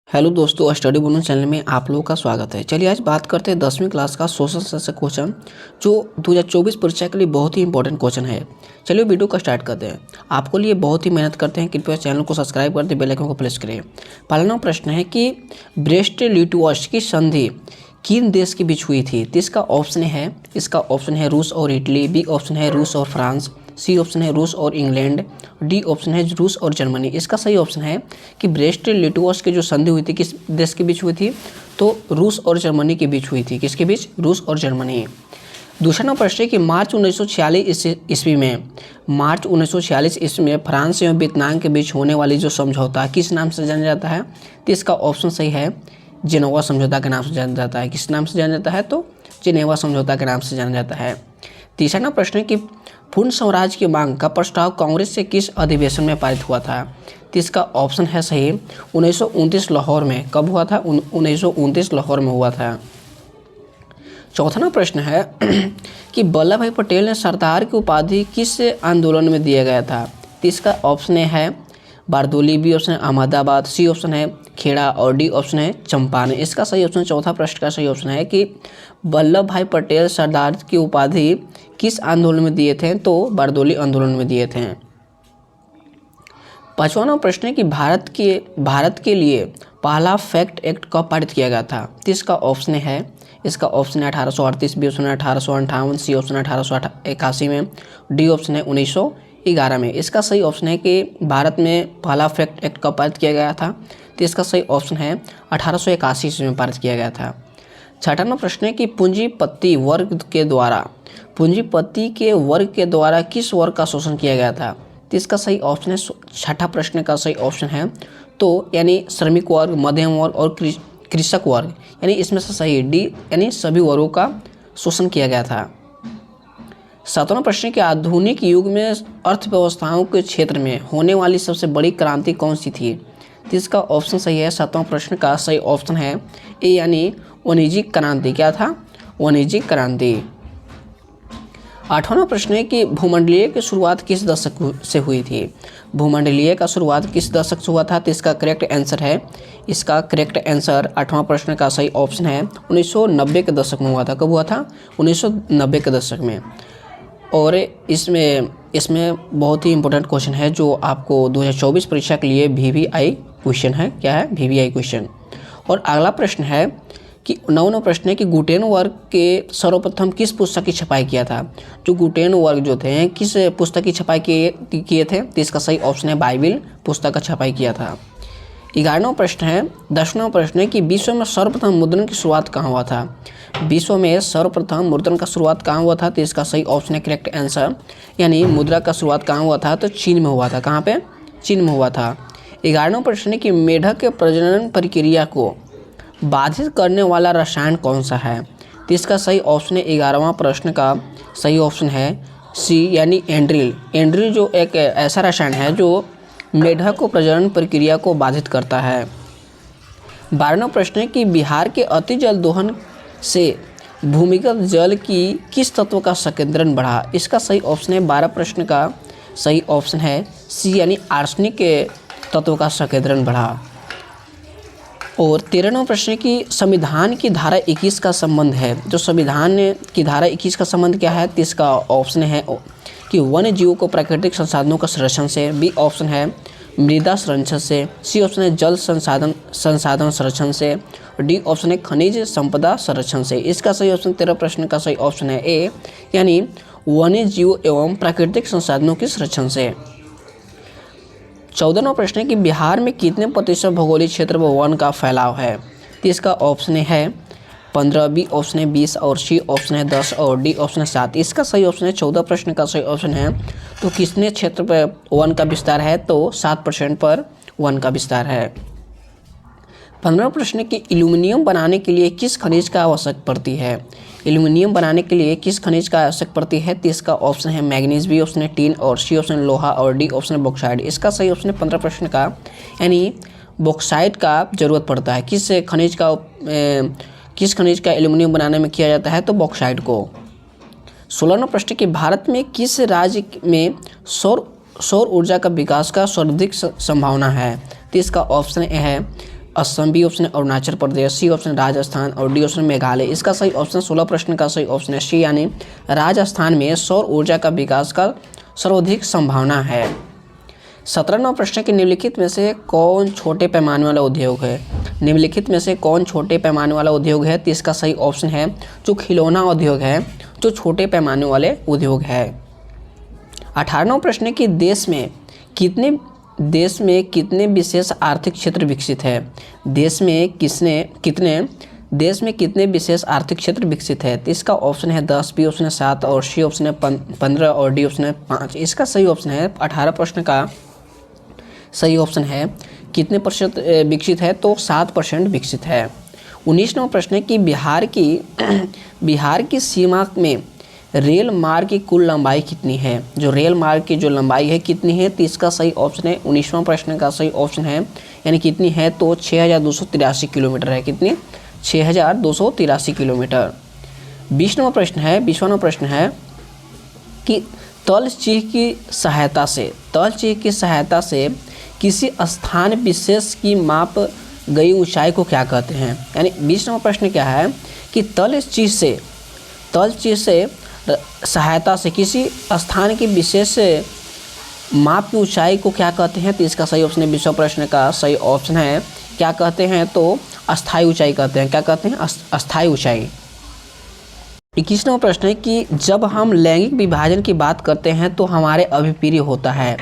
Hello दोस्तों, study bonus channel में आप लोगों का स्वागत है। चलिए आज बात करते हैं 10वीं क्लास का सोशल साइंस का क्वेश्चन जो 2024 परीक्षा के लिए बहुत ही इंपॉर्टेंट क्वेश्चन है। चलिए वीडियो का स्टार्ट करते हैं। आपको लिए बहुत ही मेहनत करते हैं, कृपया चैनल को सब्सक्राइब कर दे, बेल आइकन को प्रेस करें। पहला प्रश्न है कि ब्रेस्ट लिटवास की संधि किन देश के बीच हुई थी? तो इसका ऑप्शन है रूस और इटली, बी ऑप्शन है रूस और फ्रांस, सी ऑप्शन है रूस और इंग्लैंड, डी ऑप्शन है रूस और जर्मनी। इसका सही ऑप्शन है कि ब्रेस्ट लिटवास की जो संधि हुई थी किस देश के बीच हुई थी? तो रूस और जर्मनी के बीच हुई थी। किसके बीच? रूस और जर्मनी। दूसरा प्रश्न है कि मार्च 1946 ईस्वी में फ्रांस एवं वियतनाम के बीच होने वाली जो समझौता किस नाम से जाना जाता है? तो इसका ऑप्शन सही है जिनेवा समझौता के नाम से जाना जाता है। किस नाम से जाना जाता है? तो जिनेवा समझौता के नाम से जाना जाता है। तीसरा प्रश्न है कि पूर्ण स्वराज्य की मांग का प्रस्ताव कांग्रेस से किस अधिवेशन में पारित हुआ था? तो इसका ऑप्शन है सही 1929 लाहौर में। कब हुआ था? 1929 लाहौर में हुआ था। चौथा प्रश्न है कि वल्लभ भाई पटेल ने सरदार की उपाधि किस आंदोलन में दिया गया था? तो इसका ऑप्शन है बारदोली, बी ऑप्शन है अहमदाबाद, सी ऑप्शन है खेड़ा और डी ऑप्शन है चंपारण। इसका सही ऑप्शन, चौथा प्रश्न का सही ऑप्शन है कि वल्लभ भाई पटेल सरदार की उपाधि किस आंदोलन में दिए थे? तो बारदोली आंदोलन में दिए थे। पांचवा प्रश्न है कि भारत के लिए पहला फैक्ट एक्ट कब पारित किया गया था? तो इसका ऑप्शन है 1838, बी ऑप्शन है 1858, सी ऑप्शन है 1881 में, डी ऑप्शन है 1911 में। इसका सही ऑप्शन है कि भारत में पहला फैक्ट एक्ट कब पारित किया गया था? तो इसका सही ऑप्शन है 1881 में पारित किया गया था। छठा प्रश्न है कि पूंजीपति के वर्ग के द्वारा किस वर्ग का शोषण किया गया था? तो इसका सही ऑप्शन है, छठा प्रश्न का सही ऑप्शन है तो यानी श्रमिक वर्ग, मध्यम वर्ग और कृषक वर्ग, यानी इसमें से सही डी यानी सभी वर्गों का शोषण किया गया था। सातवां प्रश्न कि आधुनिक युग में अर्थव्यवस्थाओं के क्षेत्र में होने वाली सबसे बड़ी क्रांति कौन सी थी? तो इसका ऑप्शन सही है, सातवां प्रश्न का सही ऑप्शन है ए यानी वाणिज्यिक क्रांति। क्या था? वाणिज्यिक क्रांति। आठवां प्रश्न है कि भूमंडलीय की शुरुआत किस दशक से हुई थी? भूमंडलीय का शुरुआत किस दशक से हुआ था? तो इसका करेक्ट आंसर आठवां प्रश्न का सही ऑप्शन है 1990 के दशक में हुआ था। कब हुआ था? 1990 के दशक में। और इसमें बहुत ही इंपॉर्टेंट क्वेश्चन है जो आपको 2024 परीक्षा के लिए VVI क्वेश्चन है। क्या है? VVI question. और अगला प्रश्न है कि 9वां प्रश्न है कि गुटेनबर्ग के सर्वप्रथम किस पुस्तक की छपाई किया था? जो गुटेनबर्ग जो थे किस पुस्तक की छपाई किए थे? तो इसका सही ऑप्शन है बाइबिल पुस्तक का छपाई किया था। 11वां प्रश्न है 10वां प्रश्न है कि विश्व में सर्वप्रथम मुद्रण की शुरुआत कहाँ हुआ था? विश्व में सर्वप्रथम मुद्रण का शुरुआत कहाँ हुआ था? तो इसका सही ऑप्शन है करेक्ट आंसर यानी मुद्रा का शुरुआत कहाँ हुआ था? तो चीन में हुआ था। कहाँ पे? चीन में हुआ था। 11वां प्रश्न है कि मेढक के प्रजनन प्रक्रिया को बाधित करने वाला रसायन कौन सा है? तो इसका सही ऑप्शन है 11वां प्रश्न का सही ऑप्शन है सी यानी एंड्रिल। एंड्रिल जो एक ऐसा रसायन है जो मेढक को प्रजनन प्रक्रिया को बाधित करता है। 12वां प्रश्न है कि बिहार के अति जल दोहन से भूमिगत जल की किस तत्व का संकेंद्रण बढ़ा? इसका सही ऑप्शन है 12 प्रश्न का सही ऑप्शन है सी यानी आर्सेनिक के तत्व का संकेंद्रण बढ़ा। और 13वां प्रश्न है कि संविधान की धारा 21 का संबंध है। जो संविधान की धारा 21 का संबंध क्या है? तो इसका ऑप्शन है कि वन्य जीवों को प्राकृतिक संसाधनों का संरक्षण से, बी ऑप्शन है मृदा संरक्षण से, सी ऑप्शन है जल संसाधन संरक्षण से, डी ऑप्शन है खनिज संपदा संरक्षण से। इसका सही ऑप्शन 13 प्रश्न का सही ऑप्शन है ए यानी वन्य जीव एवं प्राकृतिक संसाधनों के संरक्षण से। 14वां प्रश्न है कि बिहार में कितने प्रतिशत भौगोलिक क्षेत्र में वन का फैलाव है? तो इसका ऑप्शन है 15, बी ऑप्शन है 20 और सी ऑप्शन है 10 और डी ऑप्शन है 7। इसका सही ऑप्शन है 14 प्रश्न का सही ऑप्शन है तो कितने क्षेत्र पर वन का विस्तार है? तो 7% पर वन का विस्तार है। 15वां प्रश्न है कि एल्यूमीनियम बनाने के लिए किस खनिज का आवश्यक पड़ती है? एल्यूमीनियम बनाने के लिए किस खनिज का आवश्यक पड़ती है? तो इसका ऑप्शन है मैग्नीज, बी ऑप्शन है टीन और सी ऑप्शन लोहा और डी ऑप्शन है बॉक्साइट। इसका सही ऑप्शन है 15 प्रश्न का यानी बॉक्साइट का जरूरत पड़ता है। किस खनिज का एल्यूमीनियम बनाने में किया जाता है? तो बॉक्साइट को। 16वां प्रश्न कि भारत में किस राज्य में सौर ऊर्जा का विकास का सर्वाधिक संभावना है? तो इसका ऑप्शन है असम, बी ऑप्शन है अरुणाचल प्रदेश, सी ऑप्शन राजस्थान और डी ऑप्शन मेघालय। इसका सही ऑप्शन 16 प्रश्न का सही ऑप्शन है सी, यानी राजस्थान में सौर ऊर्जा का विकास का सर्वाधिक संभावना है। 17वां प्रश्न कि निम्नलिखित में से कौन छोटे पैमाने वाला उद्योग है? निम्नलिखित में से कौन छोटे पैमाने वाला उद्योग है? तो इसका सही ऑप्शन है जो खिलौना उद्योग है, जो छोटे पैमाने वाले उद्योग है। 18वां प्रश्न कि देश में कितने विशेष आर्थिक क्षेत्र विकसित है? देश में कितने विशेष आर्थिक क्षेत्र विकसित है? तो इसका ऑप्शन है 10, बी ऑप्शन है 7 और सी ऑप्शन है 15 और डी ऑप्शन है 5। इसका सही ऑप्शन है 18 प्रश्न का सही ऑप्शन है कितने प्रतिशत विकसित है? तो 7% विकसित है। 19वां प्रश्न है कि बिहार की सीमा में रेल मार्ग की कुल लंबाई कितनी है? जो रेल मार्ग की जो लंबाई है कितनी है? तो इसका सही ऑप्शन है 19वां प्रश्न का सही ऑप्शन है यानी कितनी है? तो 6283 किलोमीटर है। कितनी? 6283 किलोमीटर। 20वां प्रश्न है कि तलचीह की सहायता से किसी स्थान विशेष की माप गई ऊंचाई को क्या कहते हैं? यानी 20वां प्रश्न क्या है कि तलचीह से सहायता से किसी स्थान की विशेष माप की ऊंचाई को क्या कहते हैं? तो इसका सही ऑप्शन है 20वां प्रश्न का सही ऑप्शन है क्या कहते हैं? तो अस्थायी ऊंचाई कहते हैं। क्या कहते हैं? अस्थायी ऊंचाई। 21वां प्रश्न है कि जब हम लैंगिक विभाजन की बात करते हैं तो हमारे अभिप्राय होता है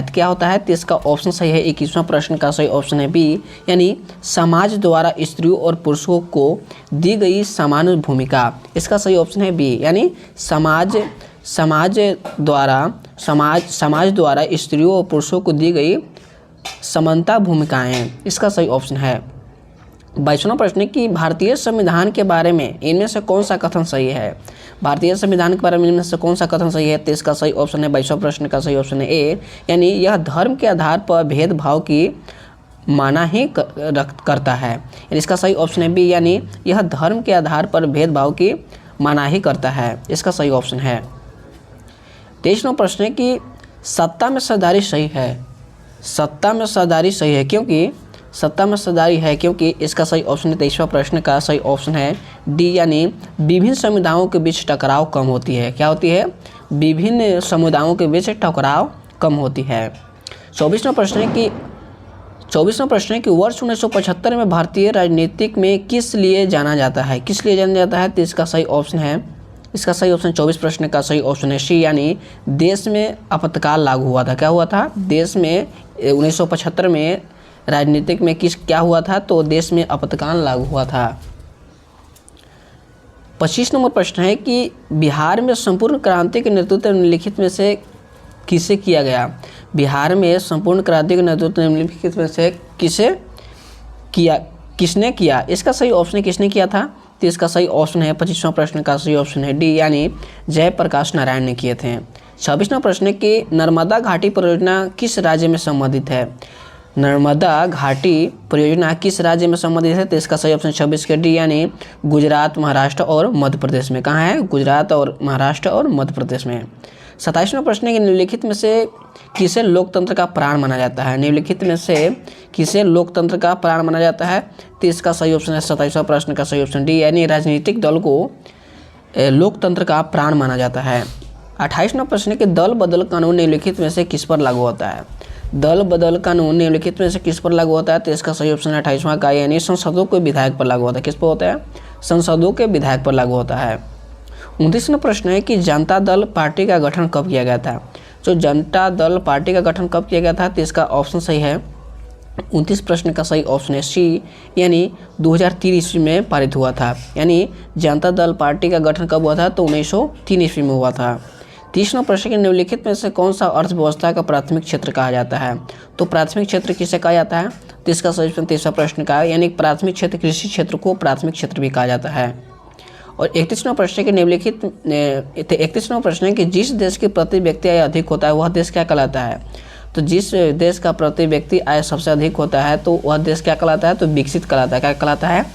तो क्या होता है? तो इसका ऑप्शन सही है 21वां प्रश्न का सही ऑप्शन है बी, यानी समाज द्वारा स्त्रियों और पुरुषों को दी गई समान भूमिका। इसका सही ऑप्शन है बी, यानी समाज द्वारा स्त्रियों और पुरुषों को दी गई समानता भूमिकाएं। इसका सही ऑप्शन है। 22वां प्रश्न कि भारतीय संविधान के बारे में इनमें से कौन सा कथन सही है? भारतीय संविधान के बारे में इनमें से कौन सा कथन सही है? तो इसका सही ऑप्शन है 22वां प्रश्न का सही ऑप्शन है ए, यानी यह धर्म के आधार पर भेदभाव की माना ही करता है। यानी इसका सही ऑप्शन है बी, यानी यह धर्म के आधार पर भेदभाव की माना ही करता है। इसका सही ऑप्शन है। 23वां प्रश्न है कि सत्ता में सरदारी सही है क्योंकि इसका सही ऑप्शन है 23वां प्रश्न का सही ऑप्शन है डी, यानी विभिन्न समुदायों के बीच टकराव कम होती है। क्या होती है? विभिन्न समुदायों के बीच टकराव कम होती है। 24वां प्रश्न है कि वर्ष 1975 में भारतीय राजनीतिक में किस लिए जाना जाता है? तो इसका सही ऑप्शन है 24 प्रश्न का सही ऑप्शन है सी, यानी देश में आपातकाल लागू हुआ था। क्या हुआ था? देश में 1975 में राजनीतिक में क्या हुआ था? तो देश में आपातकाल लागू हुआ था। 25 नंबर प्रश्न है कि बिहार में संपूर्ण क्रांति के नेतृत्व निम्नलिखित में से किसे किया गया? बिहार में संपूर्ण क्रांति के नेतृत्व निम्नलिखित में से किसने किया? इसका सही ऑप्शन किसने किया था? तो इसका सही ऑप्शन है 25वां प्रश्न का सही ऑप्शन है डी, यानी जयप्रकाश नारायण ने किए थे। 26वां प्रश्न है कि नर्मदा घाटी परियोजना किस राज्य में संबंधित है? नर्मदा घाटी परियोजना किस राज्य में संबंधित है? तो इसका सही ऑप्शन 26 के डी, यानी गुजरात, महाराष्ट्र और मध्य प्रदेश में। कहाँ है? गुजरात और महाराष्ट्र और मध्य प्रदेश में। 27वां प्रश्न है कि निम्नलिखित में से किसे लोकतंत्र का प्राण माना जाता है? निम्नलिखित में से किसे लोकतंत्र का प्राण माना जाता है? तो इसका सही ऑप्शन है 27वां प्रश्न का सही ऑप्शन डी, यानी राजनीतिक दल को लोकतंत्र का प्राण माना जाता है। 28वां प्रश्न है कि दल बदल कानून निम्नलिखित में से किस पर लागू होता है? दल बदल कानून निम्नलिखित में से किस पर लागू होता है? तो इसका सही ऑप्शन है 28वां का, यानी संसदों के विधायक पर लागू होता है। किस पर होता है? संसदों के विधायक पर लागू होता है। 29वां प्रश्न है कि जनता दल पार्टी का गठन कब किया गया था? जो जनता दल पार्टी का गठन कब किया गया था? तो इसका ऑप्शन सही है 29 प्रश्न का सही ऑप्शन है सी, यानी 2003 ईस्वी में पारित हुआ था। यानी जनता दल पार्टी का गठन कब हुआ था? तो 1903 ईस्वी में हुआ था। 30वां प्रश्न के निम्नलिखित में से कौन सा अर्थव्यवस्था का प्राथमिक क्षेत्र कहा जाता है? तो प्राथमिक क्षेत्र किसे कहा जाता है? तो इसका सही ऑप्शन 30वां प्रश्न का है, यानी प्राथमिक क्षेत्र कृषि क्षेत्र को प्राथमिक क्षेत्र भी कहा जाता है। और 31वां प्रश्न के निम्नलिखित 31वां प्रश्न है कि जिस देश की प्रति व्यक्ति आय अधिक होता है वह देश क्या कहलाता है? तो जिस देश का प्रति व्यक्ति आय सबसे अधिक होता है तो वह देश क्या कहलाता है? तो विकसित कहलाता है। क्या कहलाता है?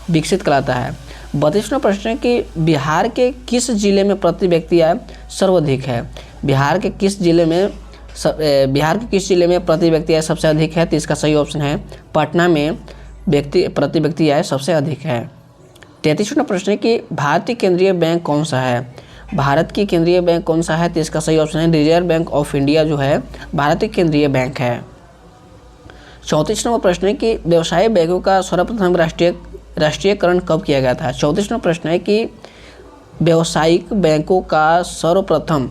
विकसित कहलाता है। 32वां प्रश्न है कि बिहार के किस जिले में प्रति व्यक्ति आय सर्वाधिक है? बिहार के किस जिले में बिहार के किस जिले में प्रति व्यक्ति आय सबसे अधिक है? तो इसका सही ऑप्शन है पटना में प्रति व्यक्ति आय सबसे अधिक है। 33वां प्रश्न है कि भारतीय केंद्रीय बैंक कौन सा है? भारत की केंद्रीय बैंक कौन सा है? तो इसका सही ऑप्शन है रिजर्व बैंक ऑफ इंडिया जो है भारतीय केंद्रीय बैंक है। 34वां प्रश्न है कि व्यवसायिक बैंकों का सर्वप्रथम राष्ट्रीयकरण कब किया गया था? 34वां प्रश्न है कि व्यावसायिक बैंकों का सर्वप्रथम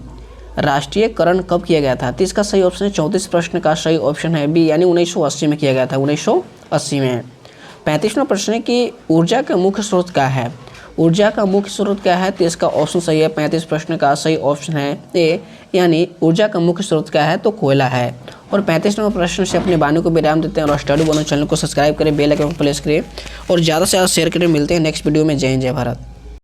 राष्ट्रीयकरण कब किया गया था? तो इसका सही ऑप्शन है 34 प्रश्न का सही ऑप्शन है बी, यानी 1980 में किया गया था, 1980 में। 35वां प्रश्न है कि ऊर्जा का मुख्य स्रोत क्या है? ऊर्जा का मुख्य स्रोत क्या है? तो इसका ऑप्शन सही है 35 प्रश्न का सही ऑप्शन है ए, यानी ऊर्जा का मुख्य स्रोत क्या है? तो कोयला है। और 35वां प्रश्न से अपने वाणी को विराम देते हैं और स्टडी बोनस चैनल को सब्सक्राइब करें, बेल आइकन प्रेस करें और ज़्यादा से ज़्यादा शेयर करें। मिलते हैं नेक्स्ट वीडियो में। जय हिंद, जय भारत।